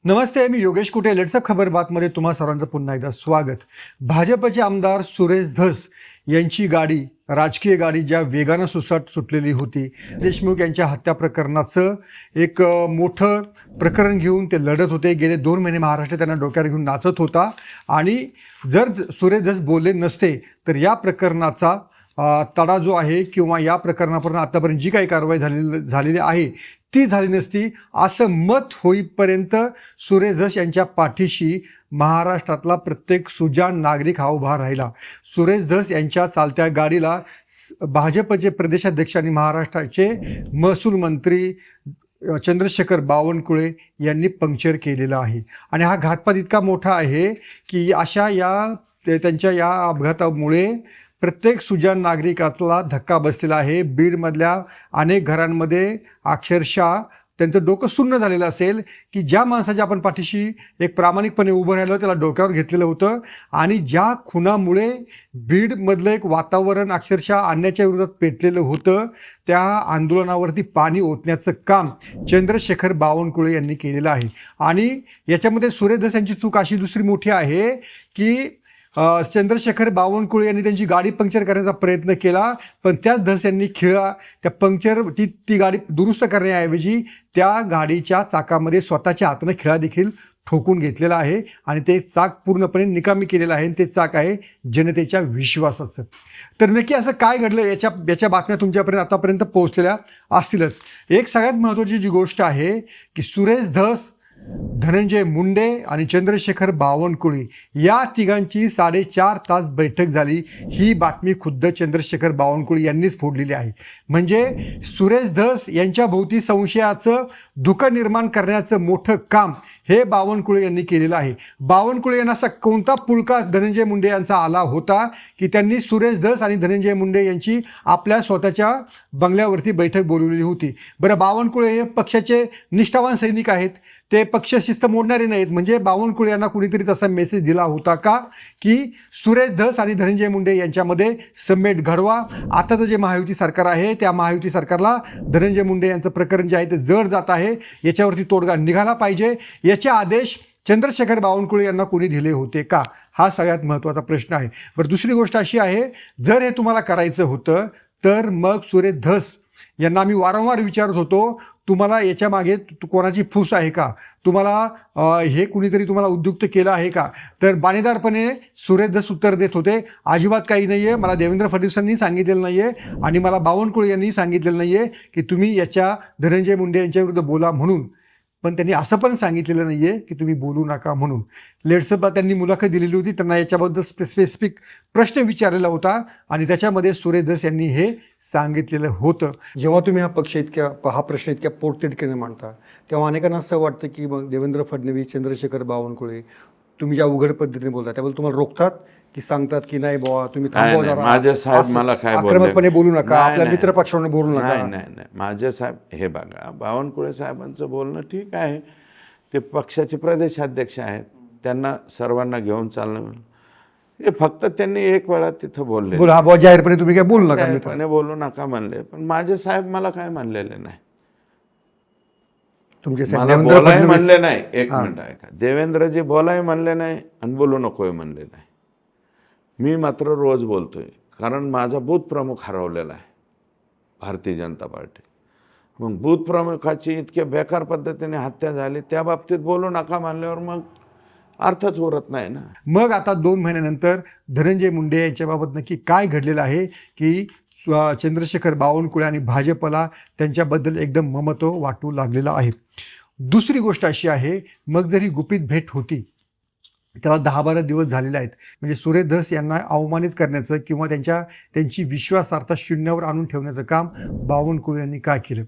नमस्ते, मी योगेश कुटे. लेट्सअप खबर बातमध्ये तुम्हा सर्वांचं पुन्हा एकदा स्वागत. भाजपचे आमदार सुरेश धस यांची गाडी, राजकीय गाडी ज्या वेगानं सुटलेली होती, देशमुख यांच्या हत्या प्रकरणाचं एक मोठं प्रकरण घेऊन ते लढत होते. गेले 2 महिने महाराष्ट्र त्यांना डोक्यावर घेऊन नाचत होता आणि जर सुरेश धस बोलले नसते तर या प्रकरणाचा तडा जो आहे किंवा या प्रकरणापर्यंत आतापर्यंत जी काही कारवाई झालेली आहे ती झाली नसती, असं मत होईपर्यंत सुरेश धस यांच्या पाठीशी महाराष्ट्रातला प्रत्येक सुजाण नागरिक हा उभा राहिला. सुरेश धस यांच्या चालत्या गाडीला भाजपचे प्रदेशाध्यक्ष आणि महाराष्ट्राचे महसूल मंत्री चंद्रशेखर बावनकुळे यांनी पंक्चर केलेलं आहे. आणि हा घातपात इतका मोठा आहे की त्यांच्या या अपघातामुळे प्रत्येक सुजाण नागरिकाला धक्का बसलेला आहे. बीडमधल्या अनेक घरांमध्ये अक्षरशः त्यांचं डोकं सुन्न झालेलं असेल की ज्या माणसाच्या आपण पाठीशी एक प्रामाणिकपणे उभं राहिलं, त्याला डोक्यावर घेतलेलं होतं आणि ज्या खुनामुळे बीडमधलं एक वातावरण अक्षरशः अन्याच्या विरोधात पेटलेलं होतं, त्या आंदोलनावरती पाणी ओतण्याचं काम चंद्रशेखर बावनकुळे यांनी केलेलं आहे. आणि याच्यामध्ये सुरेश धस यांची चूक अशी दुसरी मोठी आहे की चंद्रशेखर बावनकुळे यांनी त्यांची गाडी पंक्चर करण्याचा प्रयत्न केला, पण त्याच धस यांनी त्या ती गाडी दुरुस्त करण्याऐवजी त्या गाडीच्या चाकामध्ये स्वतःच्या हाताने खिळा देखील ठोकून घेतलेला आहे आणि ते चाक पूर्णपणे निकामी केलेलं आहे. ते चाक आहे जनतेच्या विश्वासाचं. तर नक्की असं काय घडलं याच्या बातम्या तुमच्यापर्यंत आतापर्यंत पोहोचलेल्या असतीलच. एक सगळ्यात महत्त्वाची जी गोष्ट आहे की सुरेश धस, धनंजय मुंडे आणि चंद्रशेखर बावनकुळे या तिघांची 4.5 तास बैठक झाली. ही बातमी खुद्द चंद्रशेखर बावनकुळे यांनीच फोडलेली आहे. म्हणजे सुरेश धस यांच्या भोवती संशयाचं धुकं निर्माण करण्याचं मोठं काम हे बावनकुळे यांनी केलेलं आहे. बावनकुळे यांना असा कोणता पुळका धनंजय मुंडे यांचा आला होता की त्यांनी सुरेश धस आणि धनंजय मुंडे यांची आपल्या स्वतःच्या बंगल्यावरती बैठक बोलवलेली होती. बरं, बावनकुळे हे पक्षाचे निष्ठावान सैनिक आहेत, ते पक्ष शिस्त मोडणारे नाहीत. म्हणजे बावनकुळे यांना कुणीतरी तसा मेसेज दिला होता का की सुरेश धस आणि धनंजय मुंडे यांच्यामध्ये समेट घडवा. आताचं जे महायुती सरकार आहे त्या महायुती सरकारला धनंजय मुंडे यांचं प्रकरण जे आहे ते जड जात आहे, याच्यावरती तोडगा निघाला पाहिजे. याचे आदेश चंद्रशेखर बावनकुळे यांना कोणी दिले होते का, हा सगळ्यात महत्त्वाचा प्रश्न आहे. बरं, दुसरी गोष्ट अशी आहे, जर हे तुम्हाला करायचं होतं तर मग सुरेश धस यांना आम्ही वारंवार विचारत होतो, तुम्हाला याच्या मागे कोणाची फूस आहे का, तुम्हाला हे कुणीतरी तुम्हाला उद्युक्त केलं आहे का. तर बाणेदारपणे सुरेश धस उत्तर देत होते, अजिबात काही नाही आहे, मला देवेंद्र फडणवीसांनी सांगितलेलं नाही आहे आणि मला बावनकुळे यांनी सांगितलेलं नाही आहे की तुम्ही याच्या धनंजय मुंडे यांच्याविरुद्ध बोला म्हणून. पण त्यांनी असं पण सांगितलेलं नाही आहे की तुम्ही बोलू नका म्हणून. लेट्सअपला त्यांनी मुलाखत दिलेली होती, त्यांना याच्याबद्दल स्पेसिफिक प्रश्न विचारलेला होता आणि त्याच्यामध्ये सुरेश धस यांनी हे सांगितलेलं होतं. जेव्हा तुम्ही हा प्रश्न इतक्या पोटतिडकीने मांडता तेव्हा अनेकांना असं वाटतं की मग देवेंद्र फडणवीस, चंद्रशेखर बावनकुळे तुम्ही ज्या उघड पद्धतीने बोलता त्याबद्दल तुम्हाला रोखतात की सांगतात की नाही बाबा तुम्ही थांबवा जरा, माझे साहेब मला काय आक्रमकपणे बोलू नका, आपल्या मित्र पक्षाने बोलू नका. नाही, माझे साहेब हे बघा, बावनकुळे साहेबांचं बोलणं ठीक आहे, ते पक्षाचे प्रदेशाध्यक्ष आहेत, त्यांना सर्वांना घेऊन चालणं. हे फक्त त्यांनी एक वेळा तिथं बोलले, जाहीरपणे तुम्ही काय बोलू नका, बोलू नका म्हणले, पण माझे साहेब मला काय म्हणलेले नाही, तुमचे बोलाय म्हणले नाही. एक मिनिट ऐका, देवेंद्रजी बोलाय म्हणले नाही आणि बोलू नकोय म्हणले नाही. मी मात्र रोज बोलतोय, कारण माझा बूथ प्रमुख हरवलेला आहे भारतीय जनता पार्टी. मग बूथ प्रमुखाची इतक्या बेकार पद्धतीने हत्या झाली, त्या बाबतीत बोलू नका म्हणल्यावर मग अर्थच उरत नाही ना. मग आता 2 महिन्यानंतर धनंजय मुंडे यांच्याबाबत नक्की काय घडलेलं आहे की चंद्रशेखर बावनकुळे आणि भाजपला त्यांच्याबद्दल एकदम ममत्व वाटू लागलेलं आहे. दुसरी गोष्ट अशी आहे, मग जरी गुपित भेट होती त्याला 10-12 दिवस झालेले आहेत. म्हणजे सुरेश धस यांना अवमानित करण्याचं किंवा त्यांची विश्वासार्हता शून्यावर आणून ठेवण्याचं काम बावनकुळे यांनी काय केलं.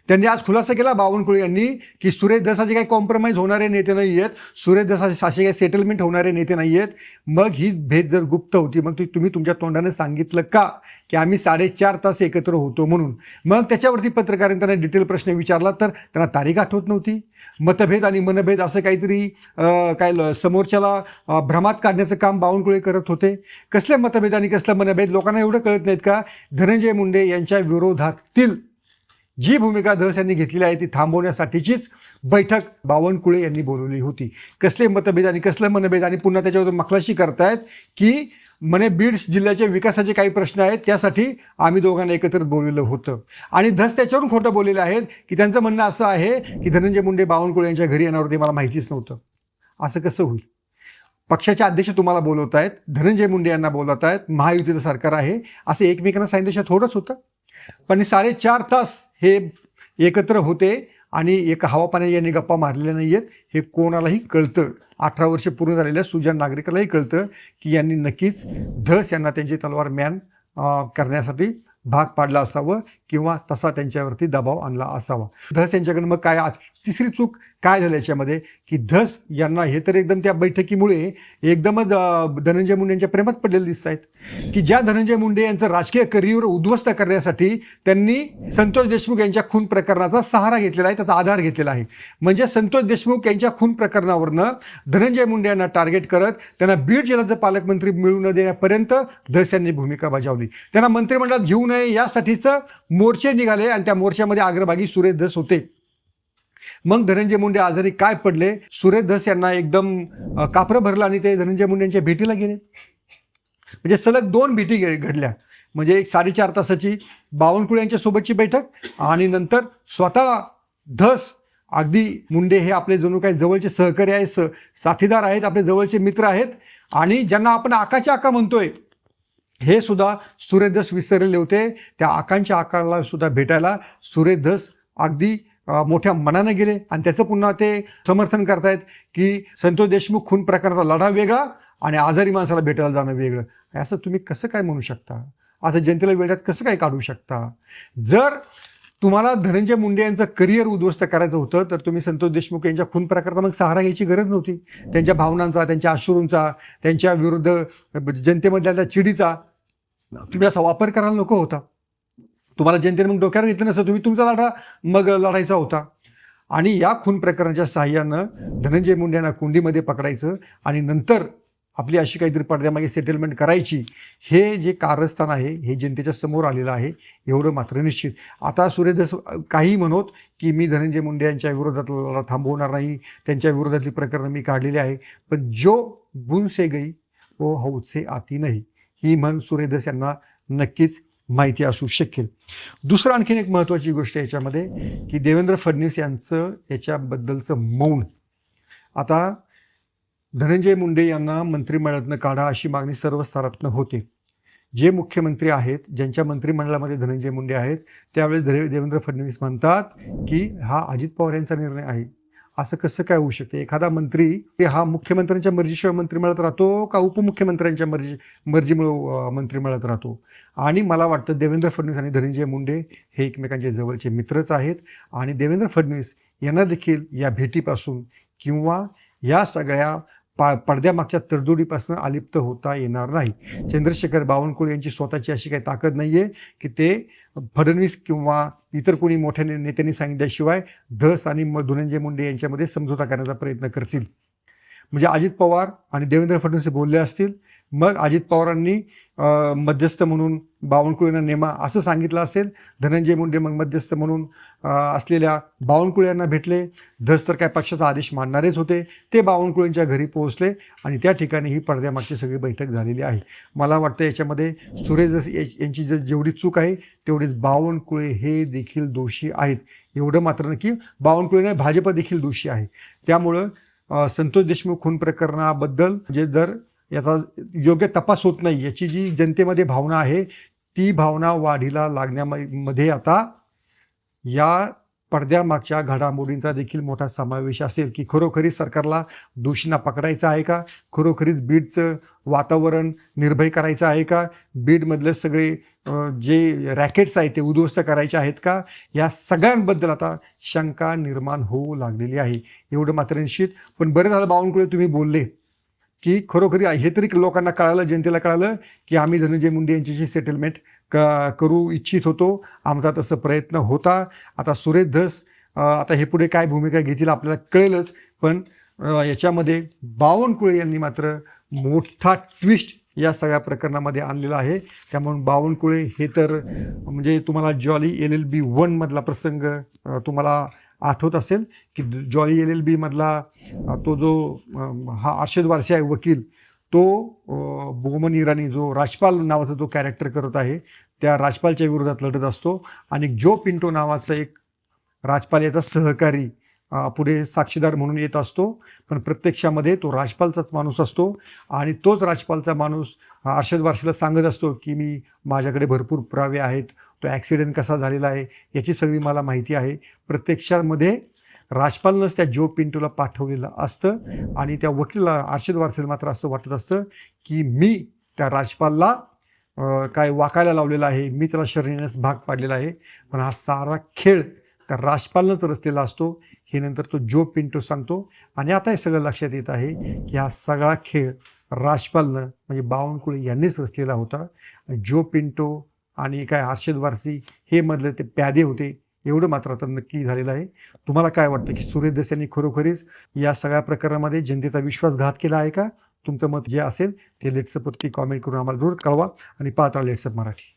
त्यांनी आज खुलासा केला बावनकुळे यांनी की सुरेश धसाचे काही कॉम्प्रोमाइज होणारे नेते नाही आहेत, सुरेश धसाचे काही सेटलमेंट होणारे नेते नाही आहेत. मग ही भेट जर गुप्त होती मग तुम्ही तुमच्या तोंडाने सांगितलं का की आम्ही 4.5 तास एकत्र होतो म्हणून. मग त्याच्यावरती पत्रकारांनी त्यांना डिटेल प्रश्न विचारला तर त्यांना तारीख आठवत नव्हती. मतभेद आणि मनभेद असं काहीतरी काय समोरच्याला भ्रमात काढण्याचं काम बावनकुळे करत होते. कसले मतभेद आणि कसलं मनभेद लोकांना एवढं कळत नाहीत का. धनंजय मुंडे यांच्या विरोधातील जी भूमिका धस यांनी घेतलेली आहे ती थांबवण्यासाठीचीच बैठक बावनकुळे यांनी बोलवली होती. कसले मतभेद आणि कसले मनभेद आणि पुन्हा त्याच्यावर मखलाशी करतायत की म्हणे बीड जिल्ह्याच्या विकासाचे काही प्रश्न आहेत त्यासाठी आम्ही दोघांना एकत्रित बोललेलं होतं. आणि धस त्याच्यावरून खोटं बोललेले आहेत की त्यांचं म्हणणं असं आहे की धनंजय मुंडे बावनकुळे यांच्या घरी येणार होते, मला माहितीच नव्हतं. असं कसं होईल? पक्षाचे अध्यक्ष तुम्हाला बोलवत आहेत, धनंजय मुंडे यांना बोलवत आहेत, महायुतीचं सरकार आहे असं एकमेकांना सांगितलं थोडंच होतं. पण 4.5 तास हे एकत्र होते आणि एक हवापाण्याने यांनी गप्पा मारलेल्या नाही आहेत हे कोणालाही कळतं. 18 वर्ष पूर्ण झालेल्या सुजाण नागरिकालाही कळतं की यांनी नक्कीच धस यांना त्यांची तलवार म्यान करण्यासाठी भाग पाडला असावं किंवा तसा त्यांच्यावरती दबाव आणला असावा. धस यांच्याकडनं मग काय तिसरी चूक काय झाली याच्यामध्ये की धस यांना हे तर एकदम त्या बैठकीमुळे एकदमच धनंजय मुंडे यांच्या प्रेमात पडलेले दिसत आहेत की ज्या धनंजय मुंडे यांचं राजकीय करिअर उद्ध्वस्त करण्यासाठी त्यांनी संतोष देशमुख यांच्या खून प्रकरणाचा सहारा घेतलेला आहे, त्याचा आधार घेतलेला आहे. म्हणजे संतोष देशमुख यांच्या खून प्रकरणावरनं धनंजय मुंडे यांना टार्गेट करत त्यांना बीड जिल्ह्याचं पालकमंत्री मिळू न देण्यापर्यंत धस यांनी भूमिका बजावली. त्यांना मंत्रिमंडळात घेऊ नये यासाठीचं मोर्चे निघाले आणि त्या मोर्चामध्ये अग्रभागी सुरेश धस होते. मग धनंजय मुंडे आजारी काय पडले, सुरेश धस यांना एकदम कापरं भरलं आणि ते धनंजय मुंडे यांच्या भेटीला गेले. म्हणजे सलग 2 भेटी घडल्या. म्हणजे एक 4.5 तासाची बावनकुळे यांच्या सोबतची बैठक आणि नंतर स्वतः धस अगदी मुंडे हे आपले जणू काही जवळचे सहकारी आहेत, साथीदार आहेत, आपले जवळचे मित्र आहेत आणि ज्यांना आपण आकाच्या आका म्हणतोय हे सुद्धा सुरेश धस विसरलेले होते. त्या आकांच्या आकाराला सुद्धा भेटायला सुरेश धस अगदी मोठ्या मनाने गेले आणि त्याचं पुन्हा ते समर्थन करतायत की संतोष देशमुख खून प्रकारचा लढा वेगळा आणि आजारी माणसाला भेटायला जाणं वेगळं. असं तुम्ही कसं काय म्हणू शकता? असं जनतेला वेड्यात कसं काय काढू शकता? जर तुम्हाला धनंजय मुंडे यांचं करिअर उद्ध्वस्त करायचं होतं तर तुम्ही संतोष देशमुख यांच्या खून प्रकारचा मग सहारा घ्यायची गरज नव्हती. त्यांच्या भावनांचा, त्यांच्या अश्रूंचा, त्यांच्या विरुद्ध जनतेमधल्या चिडीचा तुम्ही असा वापर करायला नको होता. तुम्हाला जनतेने मग डोक्यावर घेतलं नसतं, तुम्ही तुमचा लढा मग लढायचा होता. आणि या खून प्रकरणाच्या साहाय्यानं धनंजय मुंडे यांना कुंडीमध्ये पकडायचं आणि नंतर आपली अशी काहीतरी पडद्यामागे सेटलमेंट करायची, हे जे कारस्थान आहे हे जनतेच्या समोर आलेलं आहे एवढं मात्र निश्चित. आता सुरेश धस काही म्हणत की मी धनंजय मुंडे यांच्या विरोधात लढा थांबवणार नाही, त्यांच्या विरोधातली प्रकरणं मी काढलेली आहे, पण जो बुन से गई वो हौद से आती नाही ही म्हण सुरेश धस यांना नक्कीच माहिती असू शकेल. दुसरं आणखीन एक महत्त्वाची गोष्ट याच्यामध्ये की देवेंद्र फडणवीस यांचं याच्याबद्दलचं मौन. आता धनंजय मुंडे यांना मंत्रिमंडळातनं काढा अशी मागणी सर्व स्तरातनं होते. जे मुख्यमंत्री आहेत, ज्यांच्या मंत्रिमंडळामध्ये धनंजय मुंडे आहेत, त्यावेळेस देवेंद्र फडणवीस म्हणतात की हा अजित पवार यांचा निर्णय आहे. असं कसं काय होऊ शकते? एखादा मंत्री हा मुख्यमंत्र्यांच्या मर्जीशिवाय मंत्रिमंडळात राहतो का उपमुख्यमंत्र्यांच्या मर्जीमुळे मंत्रिमंडळात राहतो? आणि मला वाटतं देवेंद्र फडणवीस आणि धनंजय मुंडे हे एकमेकांचे जवळचे मित्रच आहेत आणि देवेंद्र फडणवीस यांना देखील या भेटीपासून किंवा या सगळ्या पडद्यामागच्या तरतुडीपासून अलिप्त होता येणार नाही. चंद्रशेखर बावनकुळे यांची स्वतःची अशी काही ताकद नाही आहे की ते फडणवीस किंवा इतर कोणी मोठ्या नेत्यांनी सांगितल्याशिवाय धस आणि धनंजय मुंडे यांच्यामध्ये समझोता करण्याचा प्रयत्न करतील. म्हणजे अजित पवार आणि देवेंद्र फडणवीस बोलले असतील, मग अजित पवारांनी मध्यस्थ म्हणून बावनकुळेंना नेमा असं सांगितलं असेल, धनंजय मुंडे मग मध्यस्थ म्हणून असलेल्या बावनकुळे यांना भेटले. धस तर काय पक्षाचा आदेश मानणारेच होते, ते बावनकुळेंच्या घरी पोहोचले आणि त्या ठिकाणी ही पडद्यामागची सगळी बैठक झालेली आहे. मला वाटतं याच्यामध्ये सुरेश धस यांची जेवढी चूक आहे तेवढीच बावनकुळे हे देखील दोषी आहेत. एवढं मात्र नक्की बावनकुळे नाही, भाजप देखील दोषी आहे. त्यामुळं संतोष देशमुख खून प्रकरणाबद्दल जे जर याचा योग्य तपास होत नाही याची जी जनतेमध्ये भावना आहे ती भावना वाढीला लागण्यामध्ये आता या पडद्यामागच्या घडामोडींचा देखील मोठा समावेश असेल की खरोखरी सरकारला दोषींना पकडायचं आहे का, खरोखरीच बीडचं वातावरण निर्भय करायचं आहे का, बीडमधले सगळे जे रॅकेट्स आहेत ते उद्ध्वस्त करायचे आहेत का, या सगळ्यांबद्दल आता शंका निर्माण होऊ लागलेली आहे. एवढं मात्र निश्चित. पण बरं झालं बावनकुळे तुम्ही बोलले की खरोखरी हे तरी लोकांना कळालं, जनतेला कळालं की आम्ही धनंजय मुंडे यांच्याशी सेटलमेंट करू इच्छित होतो, आमचा तसं प्रयत्न होता. आता सुरेश धस आता हे पुढे काय भूमिका घेतील आपल्याला कळेलच, पण याच्यामध्ये बावनकुळे यांनी मात्र मोठा ट्विस्ट या सगळ्या प्रकरणामध्ये आणलेलं आहे. त्यामुळे बावनकुळे हे तर म्हणजे तुम्हाला जॉली LLB 1 मधला प्रसंग तुम्हाला आठवत असेल की जॉली LLB मधला तो जो हा अर्शद वारसी आहे वकील, तो बोमन इराणी जो राजपाल नावाचा जो कॅरेक्टर करत आहे त्या राजपालच्या विरोधात लढत असतो आणि जो पिंटो नावाचा एक राजपाल याचा सहकारी पुढे साक्षीदार म्हणून येत असतो, पण प्रत्यक्षामध्ये तो राजपालचाच माणूस असतो आणि तोच राजपालचा माणूस अर्शद वारसीला सांगत असतो की मी माझ्याकडे भरपूर पुरावे आहेत, तो ॲक्सिडेंट कसा झालेला आहे याची सगळी मला माहिती आहे. प्रत्यक्षामध्ये राजपालनंच त्या जो पिंटोला पाठवलेलं असतं आणि त्या वकिला अर्शद वारसीला मात्र असं वाटत असतं की मी त्या राजपालला काय वाकायला लावलेला आहे, मी त्याला शरणेस भाग पाडलेला आहे. पण हा सारा खेळ त्या राजपालनंच रचलेला असतो हे नंतर तो जो पिंटो सांगतो. आणि आता हे सगळं लक्षात येत आहे की हा सगळा खेळ राजपालनं म्हणजे बावनकुळे यांनीच रचलेला होता. जो पिंटो आणि काय अर्शद वारसी हे मधले ते प्यादे होते एवढं मात्र आता नक्की झालेलं आहे. तुम्हाला काय वाटतं की सुरेश धस यांनी खरोखरीच या सगळ्या प्रकरणामध्ये जनतेचा विश्वासघात केला आहे का? तुमचं मत जे असेल ते लेट्सअपवरती कॉमेंट करून आम्हाला जरूर कळवा आणि पाहत राहा लेट्सअप मराठी.